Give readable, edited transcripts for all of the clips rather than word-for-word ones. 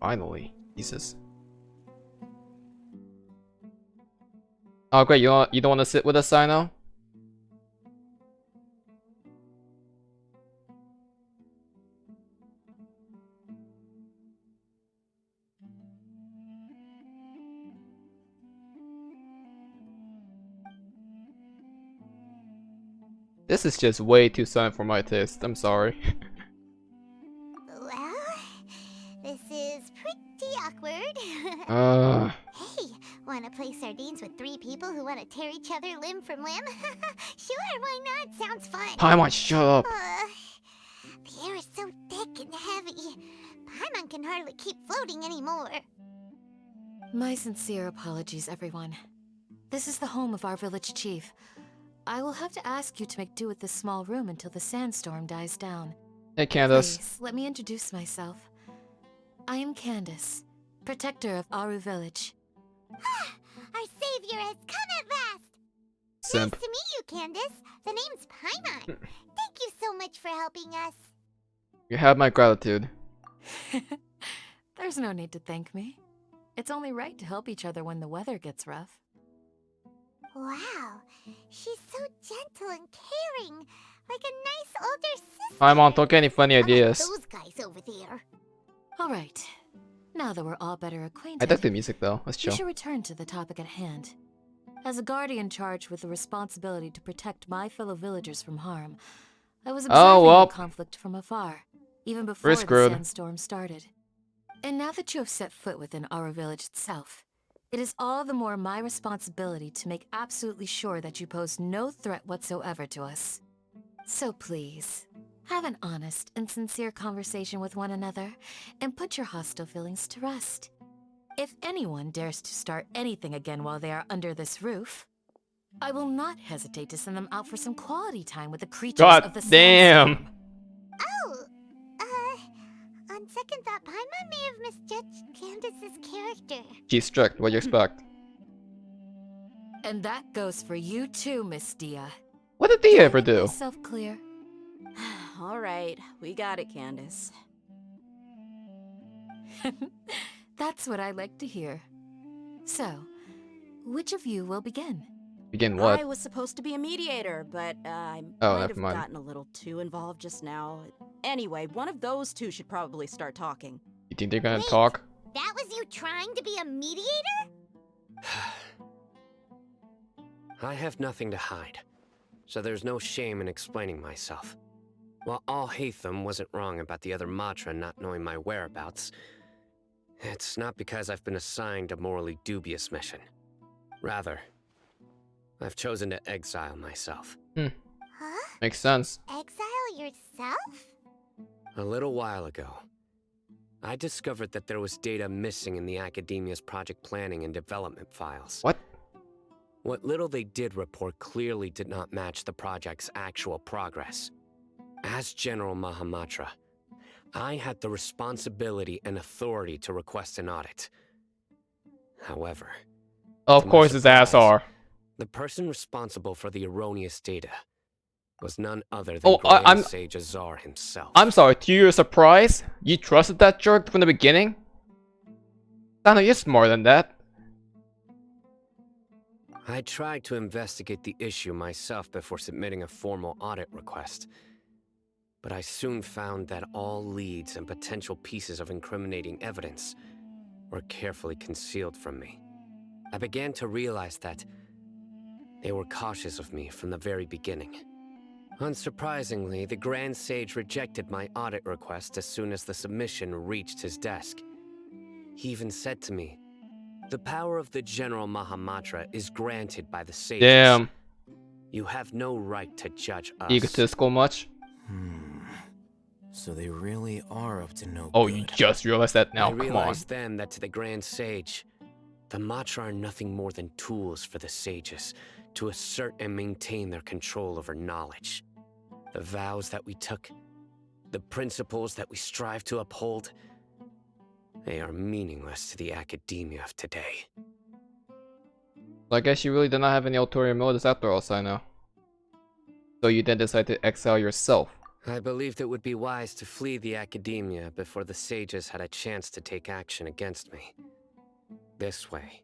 Finally. Jesus. Oh great, you don't want to sit with us, Cyno? This is just way too silent for my taste. I'm sorry. Well, this is pretty awkward. Hey, wanna play sardines with 3 people who wanna tear each other limb from limb? Sure, why not? Sounds fun. Paimon, shut up. The air is so thick and heavy. Paimon can hardly keep floating anymore. My sincere apologies, everyone. This is the home of our village chief. I will have to ask you to make do with this small room until the sandstorm dies down. Hey, Candace. Please, let me introduce myself. I am Candace, protector of Aaru Village. Our savior has come at last! Simp. Nice to meet you, Candace. The name's Paimon. Thank you so much for helping us. You have my gratitude. There's no need to thank me. It's only right to help each other when the weather gets rough. Wow, she's so gentle and caring, like a nice older sister. Paimon, don't get any funny ideas. Those guys over there. All right. Now that we're all better I acquainted, like the music though. Let's we chill. should return to the topic at hand. As a guardian charged with the responsibility to protect my fellow villagers from harm, I was observing the conflict from afar, even before the sandstorm started. And now that you have set foot within Aaru Village itself, it is all the more my responsibility to make absolutely sure that you pose no threat whatsoever to us. So please, have an honest and sincere conversation with one another, and put your hostile feelings to rest. If anyone dares to start anything again while they are under this roof, I will not hesitate to send them out for some quality time with the creatures of the sandstorm. Oh, on second thought, Paimon may have misjudged Candace's character. She's strict. What do you expect? And that goes for you too, Miss Dehya. What did Dehya ever do? Myself clear. All right, we got it, Candace. That's what I like to hear. So, which of you will begin? Begin what? I was supposed to be a mediator, but I Oh, might never have mind. gotten a little too involved just now. Anyway, one of those two should probably start talking. You think they're gonna Wait. talk? That was you trying to be a mediator? I have nothing to hide, so there's no shame in explaining myself. While Alhaitham wasn't wrong about the other Matra not knowing my whereabouts, it's not because I've been assigned a morally dubious mission. Rather, I've chosen to exile myself. Huh? Makes sense. Exile yourself? A little while ago, I discovered that there was data missing in the Academia's project planning and development files. What? What little they did report clearly did not match the project's actual progress. As General Mahamatra, I had the responsibility and authority to request an audit. However, Of to my course his ass surprise, are. the person responsible for the erroneous data was none other than Oh, Grand Sage Azar himself. I'm sorry, to your surprise? You trusted that jerk from the beginning? Cyno, you're smarter than that. I tried to investigate the issue myself before submitting a formal audit request. But I soon found that all leads and potential pieces of incriminating evidence were carefully concealed from me. I began to realize that they were cautious of me from the very beginning. Unsurprisingly, the Grand Sage rejected my audit request as soon as the submission reached his desk. He even said to me, "The power of the General Mahamatra is granted by the sages. Damn. You have no right to judge us." Egotistical much? So they really are up to no Oh, good. you just realized that now? I Come on. realized then that to the Grand Sage, the Matra are nothing more than tools for the sages to assert and maintain their control over knowledge. The vows that we took, the principles that we strive to uphold, they are meaningless to the academia of today. So I guess you really did not have any ulterior motives after all, Cyno. So you then decide to exile yourself. I believed it would be wise to flee the academia before the sages had a chance to take action against me. This way,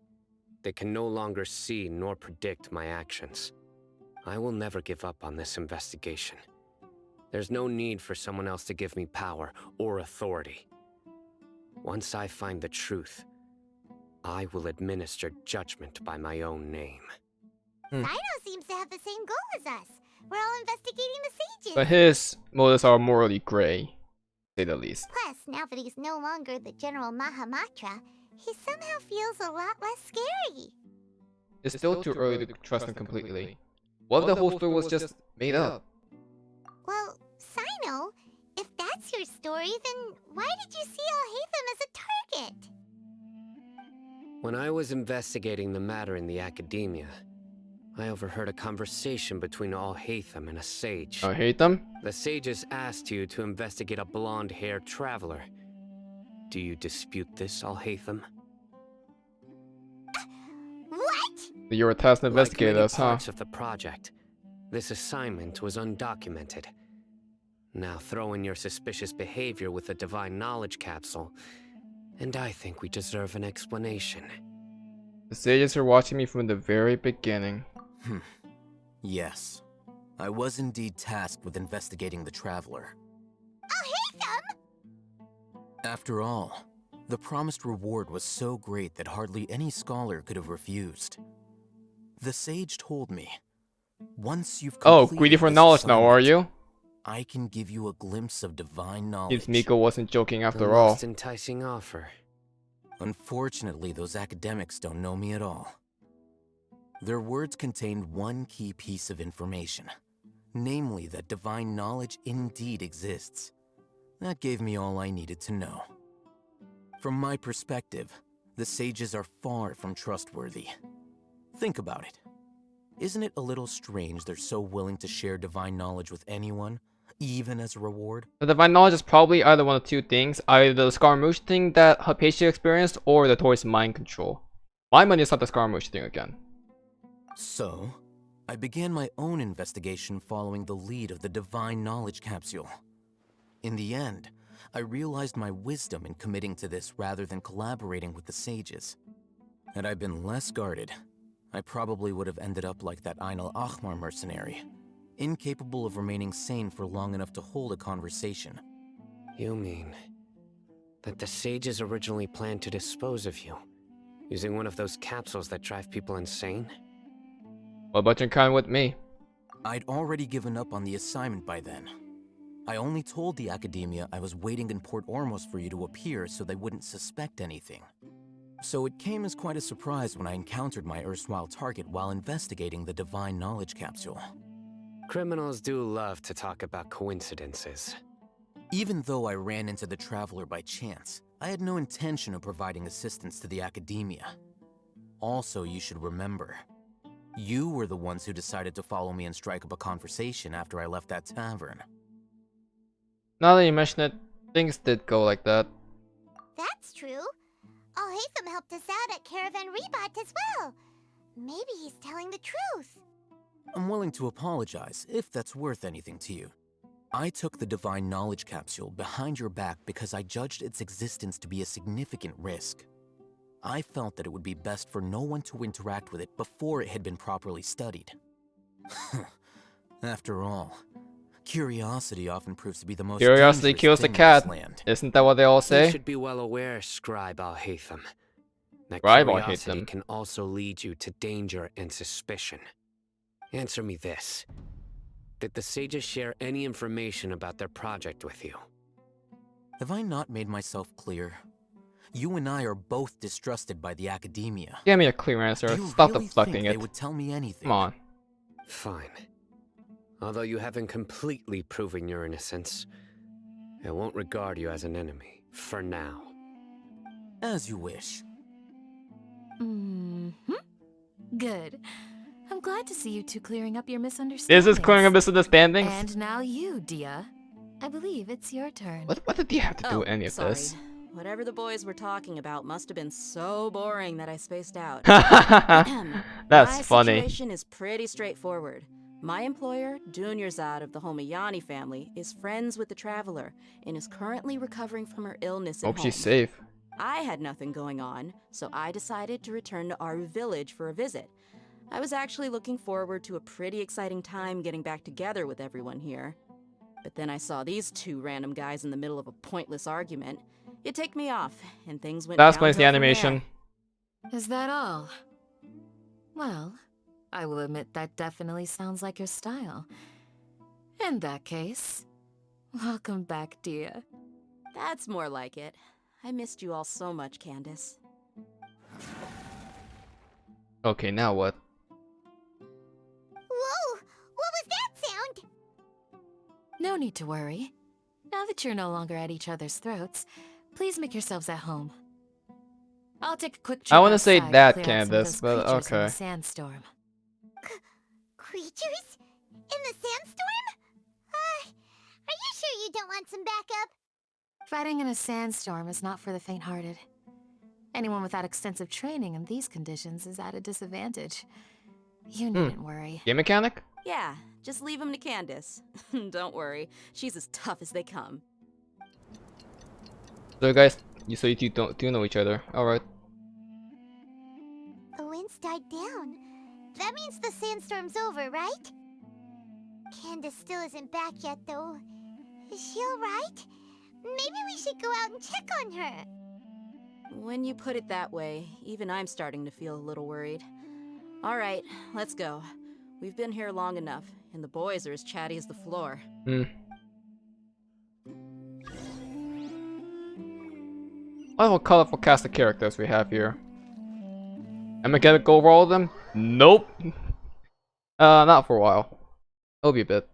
they can no longer see nor predict my actions. I will never give up on this investigation. There's no need for someone else to give me power or authority. Once I find the truth, I will administer judgment by my own name. Cyno seems to have the same goal as us. We're all investigating the sages. But his motives are morally gray, to say the least. Plus, now that he's no longer the General Mahamatra, he somehow feels a lot less scary. It's still too early to trust him completely. What if the whole story was just made up? Well, Cyno, if that's your story, then why did you see Alhaitham as a target? When I was investigating the matter in the academia, I overheard a conversation between Alhaitham and a sage. Alhaitham? The sages asked you to investigate a blonde-haired traveler. Do you dispute this, Alhaitham? What? You were tasked to investigate us, huh? Parts of the project, this assignment was undocumented. Now throw in your suspicious behavior with the divine knowledge capsule, and I think we deserve an explanation. The sages are watching me from the very beginning. Yes. I was indeed tasked with investigating the traveler. Alhaitham? After all, the promised reward was so great that hardly any scholar could have refused. The sage told me, once you've completed Greedy for this knowledge now, are you? I can give you a glimpse of divine knowledge. Since Miko wasn't joking after The all. most enticing offer. Unfortunately, those academics don't know me at all. Their words contained one key piece of information, namely that divine knowledge indeed exists. That gave me all I needed to know. From my perspective, the sages are far from trustworthy. Think about it. Isn't it a little strange they're so willing to share divine knowledge with anyone, even as a reward? The divine knowledge is probably either one of two things, either the Scaramouche thing that Hypatia experienced, or the toy's mind control. My money is not the Scaramouche thing again. So, I began my own investigation following the lead of the divine knowledge capsule. In the end, I realized my wisdom in committing to this rather than collaborating with the sages. Had I been less guarded, I probably would have ended up like that Ain al-Ahmar mercenary, incapable of remaining sane for long enough to hold a conversation. You mean that the sages originally planned to dispose of you, using one of those capsules that drive people insane? What about your kind with me? I'd already given up on the assignment by then. I only told the academia I was waiting in Port Ormos for you to appear so they wouldn't suspect anything. So it came as quite a surprise when I encountered my erstwhile target while investigating the divine knowledge capsule. Criminals do love to talk about coincidences. Even though I ran into the traveler by chance, I had no intention of providing assistance to the academia. Also, you should remember, you were the ones who decided to follow me and strike up a conversation after I left that tavern. Now that you mention it, things did go like that. That's true. Alhaitham helped us out at Caravan Rebat as well. Maybe he's telling the truth. I'm willing to apologize, if that's worth anything to you. I took the divine knowledge capsule behind your back because I judged its existence to be a significant risk. I felt that it would be best for no one to interact with it before it had been properly studied. After all, curiosity often proves to be the most Curiosity dangerous kills the thing in cat. this land. Isn't that what they all You say? should be well aware, Scribe Alhaitham, that Scribe curiosity Alhaitham. can also lead you to danger and suspicion. Answer me this. Did the sages share any information about their project with you? Have I not made myself clear? You and I are both distrusted by the academia. Give me a clear answer. Do you Stop really deflecting think it. they would tell me anything? Come on. Fine. Although you haven't completely proven your innocence, I won't regard you as an enemy, for now. As you wish. Good. I'm glad to see you two clearing up your misunderstandings. Is this clearing up misunderstandings? And now you, Dehya. I believe it's your turn. What did he have to do with any of sorry. this? Whatever the boys were talking about must have been so boring that I spaced out. That's My funny. situation is pretty straightforward. My employer, Dunyarzad of the Homayani family, is friends with the Traveler and is currently recovering from her illness at Hope home. she's safe. I had nothing going on, so I decided to return to Aaru Village for a visit. I was actually looking forward to a pretty exciting time getting back together with everyone here. But then I saw these two random guys in the middle of a pointless argument. It ticked me off, and things went That downhill explains the from animation. there. Is that all? Well, I will admit that definitely sounds like your style. In that case, welcome back, Dehya. That's more like it. I missed you all so much, Candace. Okay, now what? Whoa! What was that sound? No need to worry. Now that you're no longer at each other's throats, please make yourselves at home. I'll take a quick trip I want to say outside that, to clear out some of Candace, those but creatures from okay. the sandstorm. Creatures? In the sandstorm? Are you sure you don't want some backup? Fighting in a sandstorm is not for the faint-hearted. Anyone without extensive training in these conditions is at a disadvantage. You needn't worry. Game mechanic? Yeah, just leave them to Candace. Don't worry, she's as tough as they come. So guys, you two do know each other. Alright. The winds died down. That means the sandstorm's over, right? Candace still isn't back yet, though. Is she alright? Maybe we should go out and check on her. When you put it that way, even I'm starting to feel a little worried. All right, let's go. We've been here long enough, and the boys are as chatty as the floor. I love what colorful cast of characters we have here. Am I gonna go over all of them? Nope. Not for a while. It'll be a bit.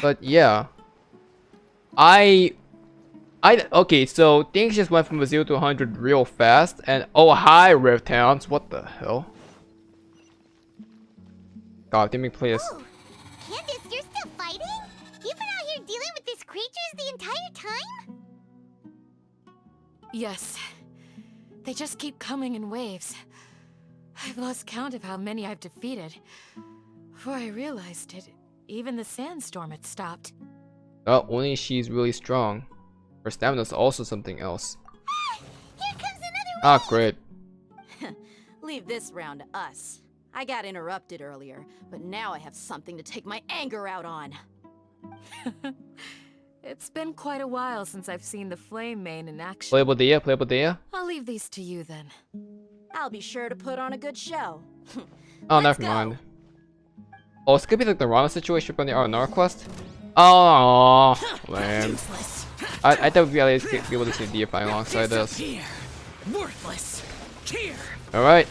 But yeah. Okay, so things just went from 0 to 100 real fast, and oh hi Rift Hounds, what the hell? God, didn't we play this? Oh, Candace, you're still fighting? You've been out here dealing with these creatures the entire time? Yes. They just keep coming in waves. I've lost count of how many I've defeated. Before I realized it, even the sandstorm had stopped. Oh, only she's really strong. Her stamina's also something else. Here comes another Ah, wave! great. Leave this round to us. I got interrupted earlier, but now I have something to take my anger out on. It's been quite a while since I've seen the Flame Main in action. Playable Dehya? I'll leave these to you then. I'll be sure to put on a good show. Oh, Let's never go. mind. Oh, it's gonna be like the Rana situation from the R&R quest? Oh, lame. Useless. I thought we'd be able to see Dehya fight alongside this. Worthless. Here. Alright.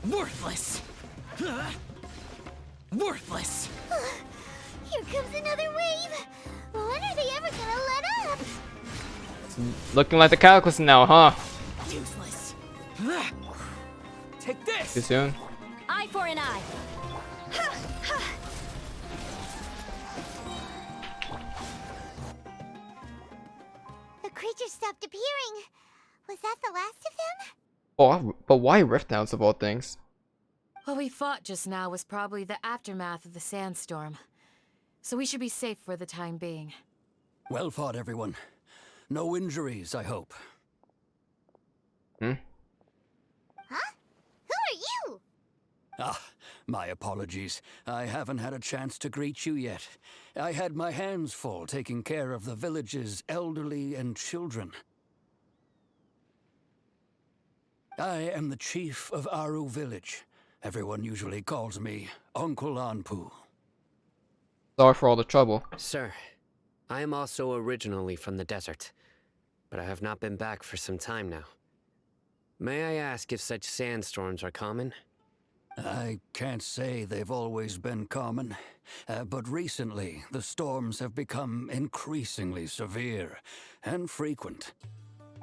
Worthless. Worthless. Here comes another wave! When are they ever gonna let up? Looking like the Cataclysm now, huh? Useless. Take this. Too soon? Eye for an eye. The creatures stopped appearing. Was that the last of them? Oh, but why Rift Hounds of all things? What we fought just now was probably the aftermath of the sandstorm. So we should be safe for the time being. Well fought, everyone. No injuries, I hope. Huh? Who are you? Ah, my apologies. I haven't had a chance to greet you yet. I had my hands full taking care of the village's elderly and children. I am the chief of Aaru Village. Everyone usually calls me Uncle Anpu. Sorry for all the trouble. Sir, I am also originally from the desert, but I have not been back for some time now. May I ask if such sandstorms are common? I can't say they've always been common, but recently the storms have become increasingly severe and frequent.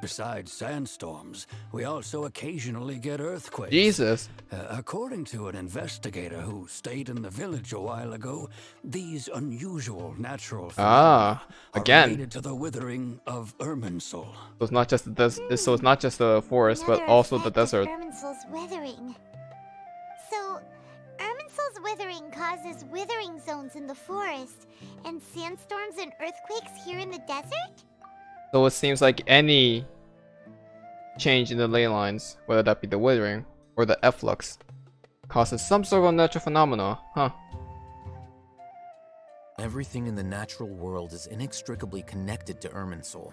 Besides sandstorms, we also occasionally get earthquakes. Jesus. According to an investigator who stayed in the village a while ago, these unusual natural phenomena are related to the withering of Irminsul. So it's not just so it's not just the forest, but also the desert. Irminsul's withering. So, Irminsul's withering causes withering zones in the forest, and sandstorms and earthquakes here in the desert? So it seems like any change in the ley lines, whether that be the withering or the efflux, causes some sort of natural phenomena, huh? Everything in the natural world is inextricably connected to Irminsul.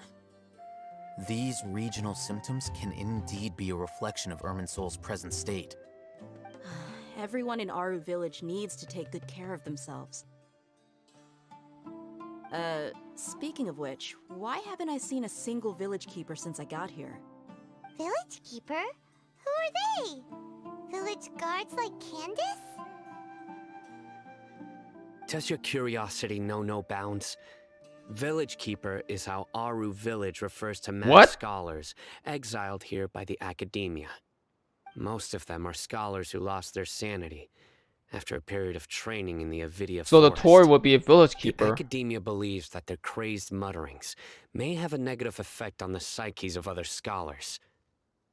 These regional symptoms can indeed be a reflection of Irminsul's present state. Everyone in Aaru Village needs to take good care of themselves. Speaking of which, why haven't I seen a single village keeper since I got here? Village keeper? Who are they? Village guards like Candace? Does your curiosity know no bounds? Village Keeper is how Aaru Village refers to mad scholars exiled here by the academia. Most of them are scholars who lost their sanity after a period of training in the Avidia So forest. the Tor would be a village keeper. The academia believes that their crazed mutterings may have a negative effect on the psyches of other scholars.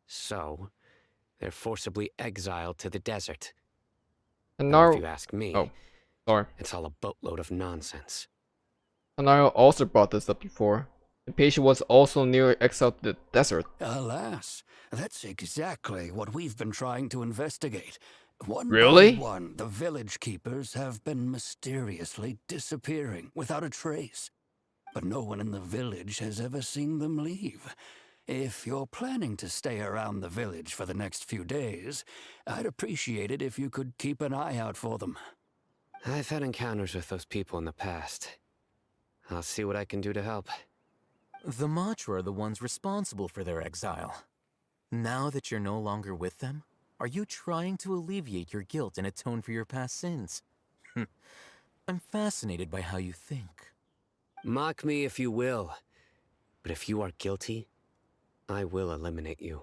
So, they're forcibly exiled to the desert. And Now, if you ask me, sorry. It's all a boatload of nonsense. Naru also brought this up before. The patient was also nearly exiled to the desert. Alas, that's exactly what we've been trying to investigate. One Really? by one, the village keepers have been mysteriously disappearing without a trace. But no one in the village has ever seen them leave. If you're planning to stay around the village for the next few days, I'd appreciate it if you could keep an eye out for them. I've had encounters with those people in the past. I'll see what I can do to help. The Matra are the ones responsible for their exile. Now that you're no longer with them, are you trying to alleviate your guilt and atone for your past sins? I'm fascinated by how you think. Mock me if you will, but if you are guilty, I will eliminate you,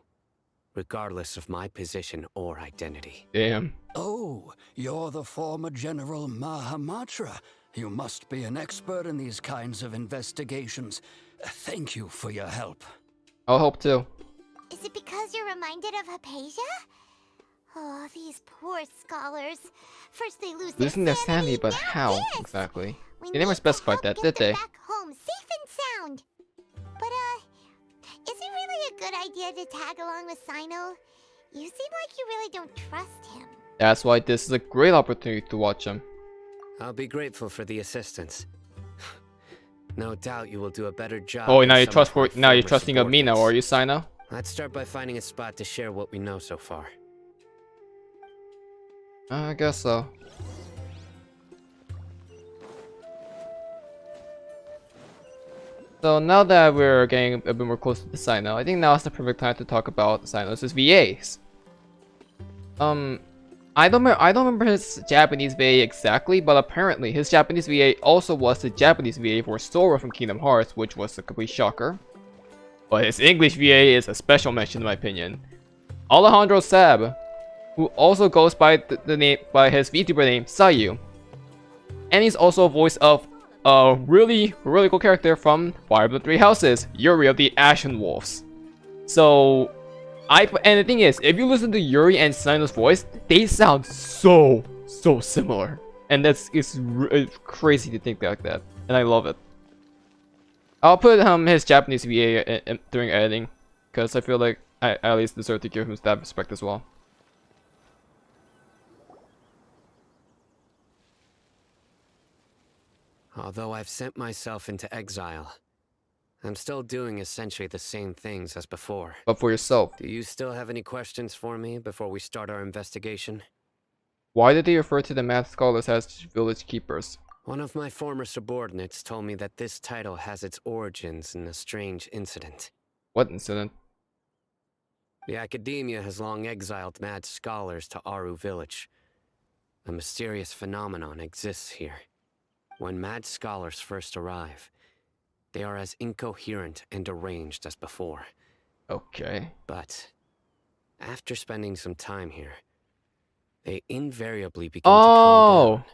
regardless of my position or identity. Damn. Oh, you're the former General Mahamatra. You must be an expert in these kinds of investigations. Thank you for your help. I'll help too. Is it because you're reminded of Hypatia? Oh, these poor scholars. First they lose Losing their sanity, but how exactly? They never specified that, did they? Back home, safe and sound. But is it really a good idea to tag along with Cyno? You seem like you really don't trust him. That's why this is a great opportunity to watch him. I'll be grateful for the assistance. No doubt you will do a better job. Oh, now you're trusting of me now, are you, Cyno? Let's start by finding a spot to share what we know so far. I guess so. So now that we're getting a bit more close to the Cyno, I think now is the perfect time to talk about Cyno's VAs. I don't remember his Japanese VA exactly, but apparently his Japanese VA also was the Japanese VA for Sora from Kingdom Hearts, which was a complete shocker. But his English VA is a special mention in my opinion. Alejandro Sab, who also goes by by his VTuber name Sayu. And he's also a voice of a really cool character from Fire Emblem Three Houses, Yuri of the Ashen Wolves. So and the thing is, if you listen to Yuri and Cyno's voice, they sound so similar. And it's crazy to think like that. And I love it. I'll put his Japanese VA during editing, because I feel like I at least deserve to give him that respect as well. Although I've sent myself into exile, I'm still doing essentially the same things as before. But for yourself. Do you still have any questions for me before we start our investigation? Why did they refer to the math scholars as village keepers? One of my former subordinates told me that this title has its origins in a strange incident. What incident? The academia has long exiled mad scholars to Aaru Village. A mysterious phenomenon exists here. When mad scholars first arrive, they are as incoherent and deranged as before. Okay. But after spending some time here, they invariably begin to calm down.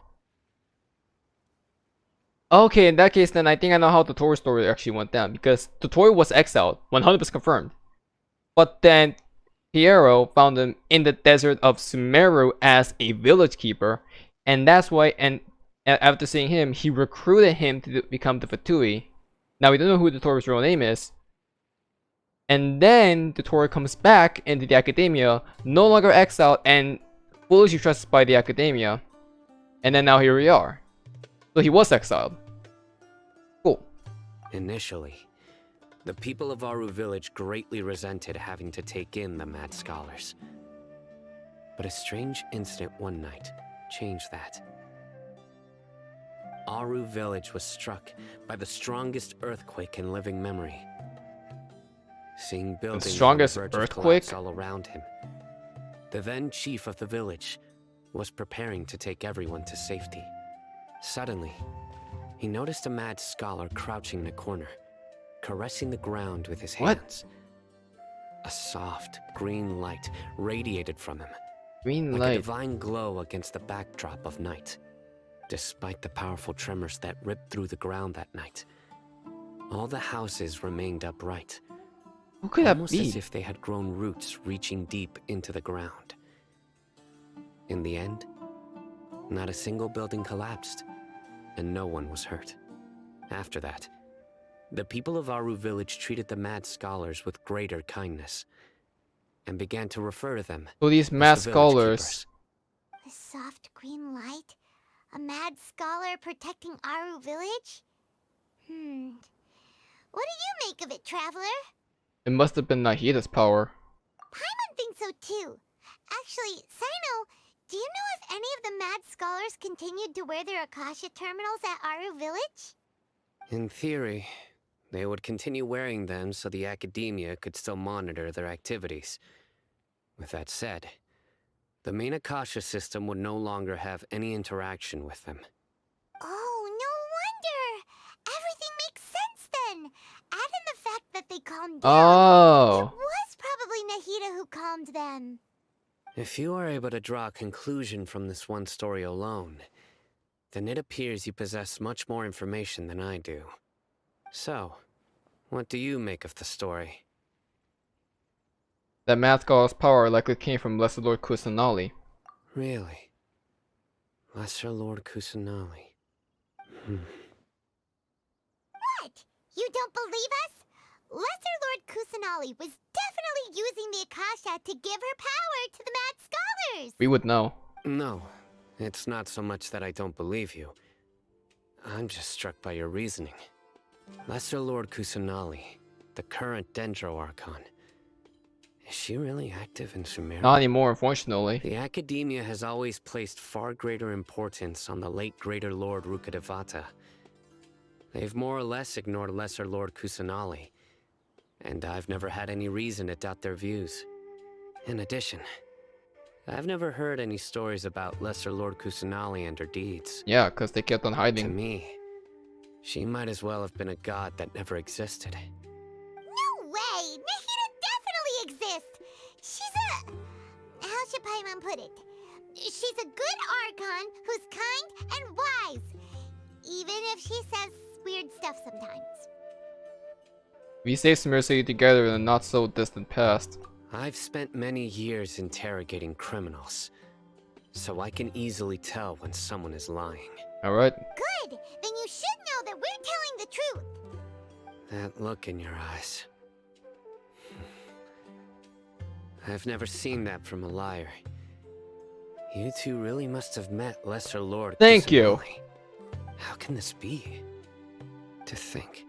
Okay, in that case, then I think I know how the Tori story actually went down, because the Tori was exiled, 100% confirmed. But then Piero found him in the desert of Sumeru as a village keeper, and that's why, and after seeing him, he recruited him to become the Fatui. Now we don't know who the Tori's real name is. And then the Tori comes back into the academia, no longer exiled and foolishly trusted by the academia. And then now here we are. So he was exiled. Cool. Initially, the people of Aaru Village greatly resented having to take in the mad scholars. But a strange incident one night changed that. Aaru Village was struck by the strongest earthquake in living memory. Seeing buildings the strongest on the verge of earthquake collapse all around him, the then chief of the village was preparing to take everyone to safety. Suddenly, he noticed a mad scholar crouching in a corner, caressing the ground with his hands. A soft, green light radiated from him, Green like light. a divine glow against the backdrop of night. Despite the powerful tremors that ripped through the ground that night, all the houses remained upright, Who could that almost be? as if they had grown roots reaching deep into the ground. In the end, not a single building collapsed, and no one was hurt. After that, the people of Aaru Village treated the mad scholars with greater kindness, and began to refer to them So these as mad the village scholars. keepers. The soft green light? A mad scholar protecting Aaru Village? What do you make of it, Traveler? It must have been Nahida's power. Paimon thinks so too. Actually, Cyno, do you know if any of the mad scholars continued to wear their Akasha terminals at Aaru Village? In theory, they would continue wearing them so the academia could still monitor their activities. With that said, the main Akasha system would no longer have any interaction with them. Oh, no wonder! Everything makes sense then! Add in the fact that they calmed down. Oh. It was probably Nahida who calmed them. If you are able to draw a conclusion from this one story alone, then it appears you possess much more information than I do. So, what do you make of the story? That mad scholar's power likely came from Lesser Lord Kusanali. Really? Lesser Lord Kusanali. What? You don't believe us? Lesser Lord Kusanali was definitely using the Akasha to give her power to the mad scholars! We would know. No, it's not so much that I don't believe you. I'm just struck by your reasoning. Lesser Lord Kusanali, the current Dendro Archon. Is she really active in Sumeru? Not anymore, unfortunately. The academia has always placed far greater importance on the late Greater Lord Rukkhadevata. They've more or less ignored Lesser Lord Kusanali, and I've never had any reason to doubt their views. In addition, I've never heard any stories about Lesser Lord Kusanali and her deeds. Yeah, because they kept on To hiding. me, she might as well have been a god that never existed. No way! Nahida definitely exists! She's a... How should Paimon put it? She's a good Archon who's kind and wise. Even if she says weird stuff sometimes. We saved Sumeru City together in the not so distant past. I've spent many years interrogating criminals, so I can easily tell when someone is lying. Alright. Good! Then you should know that we're telling the truth. That look in your eyes. I've never seen that from a liar. You two really must have met Lesser Lord Thank you. Kusanali. How can this be? To think,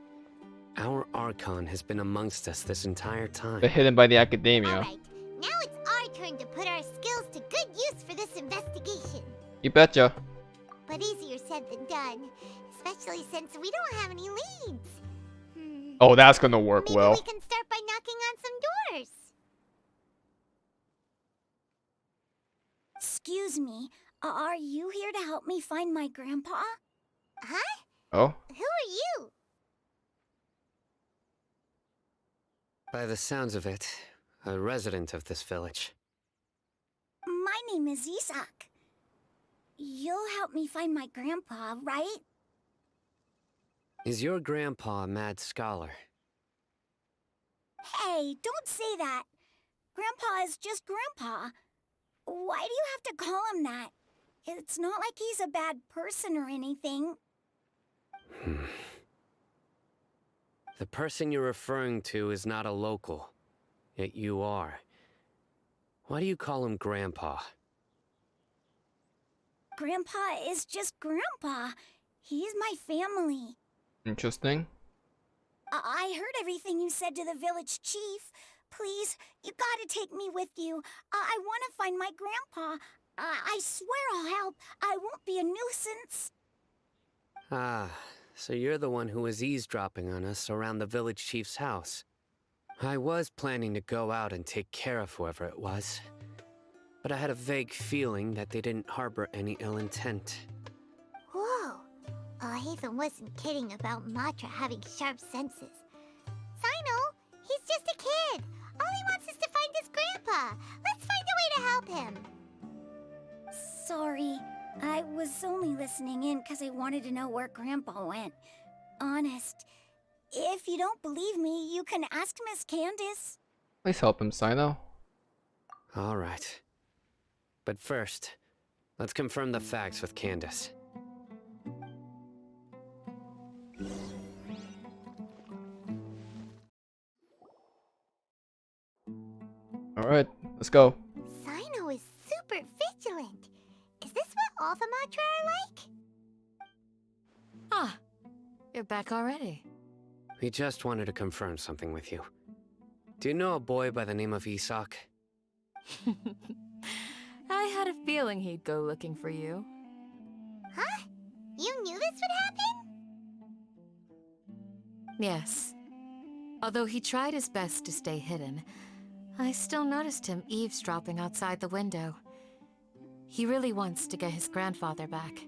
our Archon has been amongst us this entire time. But hidden by the academia. Alright, now it's our turn to put our skills to good use for this investigation. You betcha. But easier said than done, especially since we don't have any leads. Oh, that's gonna work Maybe well. we can start by knocking on some doors. Excuse me, are you here to help me find my grandpa? Huh? Oh? Who are you? By the sounds of it, a resident of this village. My name is Isak. You'll help me find my grandpa, right? Is your grandpa a mad scholar? Hey, don't say that. Grandpa is just Grandpa. Why do you have to call him that? It's not like he's a bad person or anything. The person you're referring to is not a local, yet you are. Why do you call him Grandpa? Grandpa is just Grandpa. He's my family. Interesting. I heard everything you said to the village chief. Please, you gotta take me with you. I want to find my grandpa. I swear I'll help. I won't be a nuisance. Ah, so you're the one who was eavesdropping on us around the village chief's house. I was planning to go out and take care of whoever it was, but I had a vague feeling that they didn't harbor any ill intent. Whoa. Alhaitham wasn't kidding about Matra having sharp senses. Cyno, he's just a kid. All he wants is to find his grandpa. Let's find a way to help him. Sorry, I was only listening in because I wanted to know where Grandpa went. Honest. If you don't believe me, you can ask Miss Candace. Please help him, Cyno. All right. But first, let's confirm the facts with Candace. Alright, let's go. Cyno is super vigilant. Is this what all the Matra are like? Ah, you're back already. We just wanted to confirm something with you. Do you know a boy by the name of Isak? I had a feeling he'd go looking for you. Huh? You knew this would happen? Yes. Although he tried his best to stay hidden, I still noticed him eavesdropping outside the window. He really wants to get his grandfather back.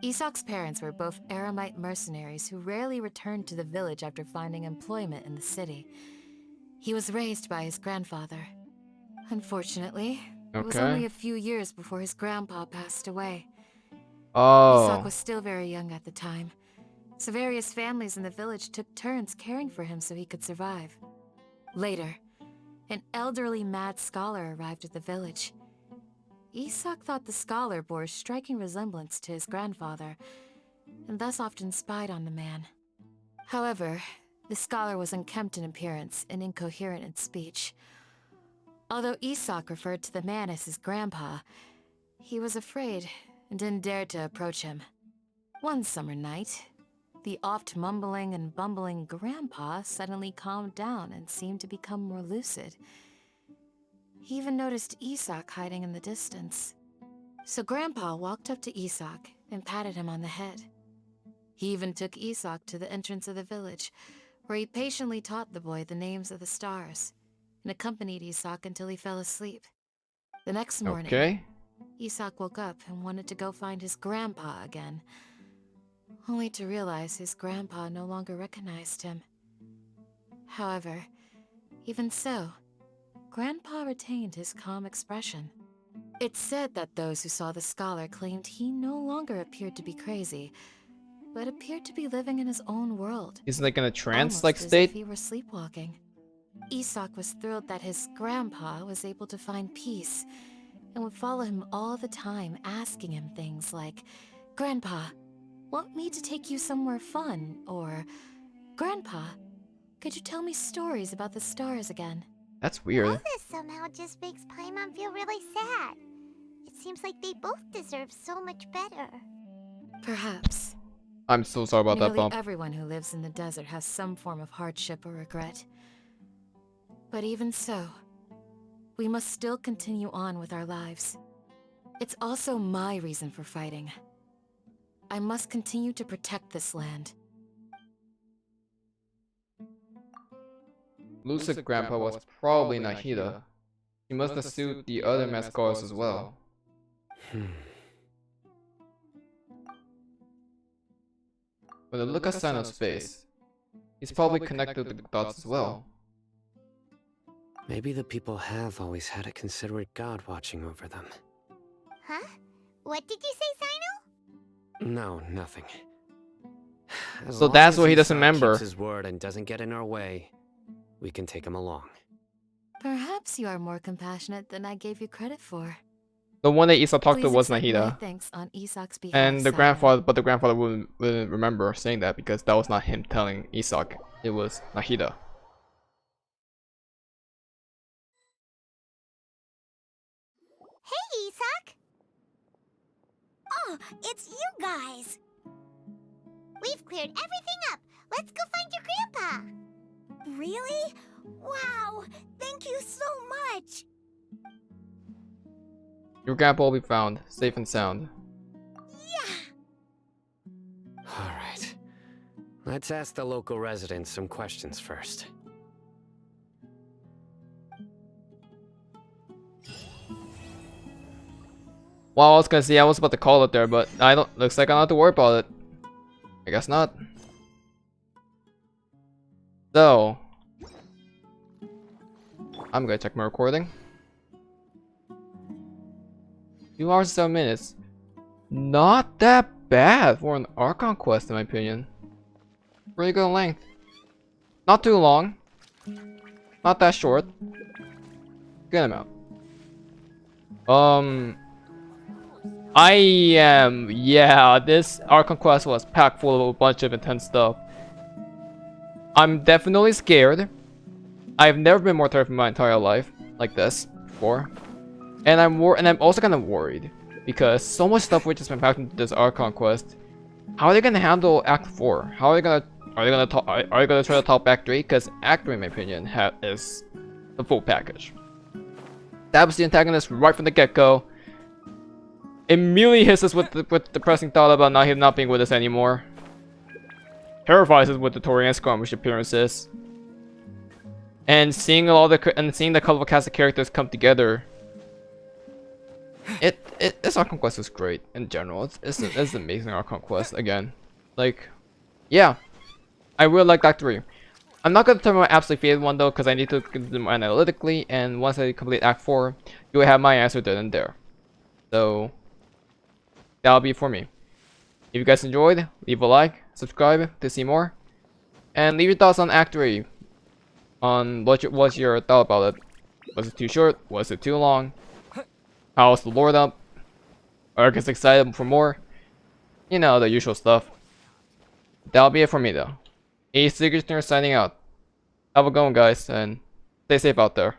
Isak's parents were both Aramite mercenaries who rarely returned to the village after finding employment in the city. He was raised by his grandfather. Unfortunately, it was only a few years before his grandpa passed away. Isak was still very young at the time, so various families in the village took turns caring for him so he could survive. Later, an elderly mad scholar arrived at the village. Isak thought the scholar bore a striking resemblance to his grandfather, and thus often spied on the man. However, the scholar was unkempt in appearance and incoherent in speech. Although Isak referred to the man as his grandpa, he was afraid and didn't dare to approach him. One summer night, the oft mumbling and bumbling grandpa suddenly calmed down and seemed to become more lucid. He even noticed Isak hiding in the distance. So Grandpa walked up to Isak and patted him on the head. He even took Isak to the entrance of the village, where he patiently taught the boy the names of the stars, and accompanied Isak until he fell asleep. The next morning, Isak woke up and wanted to go find his grandpa again, only to realize his grandpa no longer recognized him. However, even so, Grandpa retained his calm expression. It's said that those who saw the scholar claimed he no longer appeared to be crazy, but appeared to be living in his own world. He's like in a trance-like state? state? As if he were sleepwalking. Isak was thrilled that his grandpa was able to find peace, and would follow him all the time, asking him things like, "Grandpa, want me to take you somewhere fun?" Or, "Grandpa, could you tell me stories about the stars again?" That's weird. All this somehow just makes Paimon feel really sad. It seems like they both deserve so much better. Perhaps. I'm so sorry about that bump. Everyone who lives in the desert has some form of hardship or regret. But even so, we must still continue on with our lives. It's also my reason for fighting. I must continue to protect this land. Lucid Grandpa was probably Nahida. He must have sued the other mascots as well. With a look at Cyno's face, He's probably connected to the dots as well. Maybe the people have always had a considerate god watching over them. Huh? What did you say, Cyno? No, nothing. So that's why he doesn't Isak remember. keeps his word and doesn't get in our way, we can take him along. Perhaps you are more compassionate than I gave you credit for. The one that Isak talked to Please was accept my Nahida. thanks on Isak's behalf, And the Cyno. grandfather, but the grandfather wouldn't remember saying that because that was not him telling Isak. It was Nahida. Hey, Isak! Oh, it's you guys. We've cleared everything up. Let's go find your grandpa. Really? Wow, thank you so much. Your grandpa will be found, safe and sound. Yeah. Alright. Let's ask the local residents some questions first. Well, I was gonna say I was about to call it there, but I don't. Looks like I don't have to worry about it. I guess not. So, I'm gonna check my recording. 2 hours and 7 minutes. Not that bad for an Archon quest, in my opinion. Pretty good length. Not too long. Not that short. Good amount. Yeah, this Archon quest was packed full of a bunch of intense stuff. I'm definitely scared. I've never been more terrified in my entire life like this before. And I'm also kind of worried because so much stuff which has been packed into this Archon quest. How are they gonna handle Act 4? How are they gonna try to top Act 3? Because Act 3, in my opinion, is the full package. Stabs the antagonist right from the get-go. Immediately hits us with the depressing thought about him not being with us anymore. Terrifies us with the Torian skirmish appearances. And seeing the colorful cast of characters come together. This Archon quest is great in general. It's an amazing Archon quest again. Like, yeah, I really like Act 3. I'm not gonna tell my absolute favorite one though, because I need to do them analytically. And once I complete Act 4, you will have my answer then and there. So that'll be for me. If you guys enjoyed, leave a like, subscribe to see more, and leave your thoughts on Act 3. On what's your thought about it? Was it too short? Was it too long? How's the lore up? Are you guys excited for more? You know, the usual stuff. That'll be it for me though. ACairconditioner signing out. Have a good one, guys, and stay safe out there.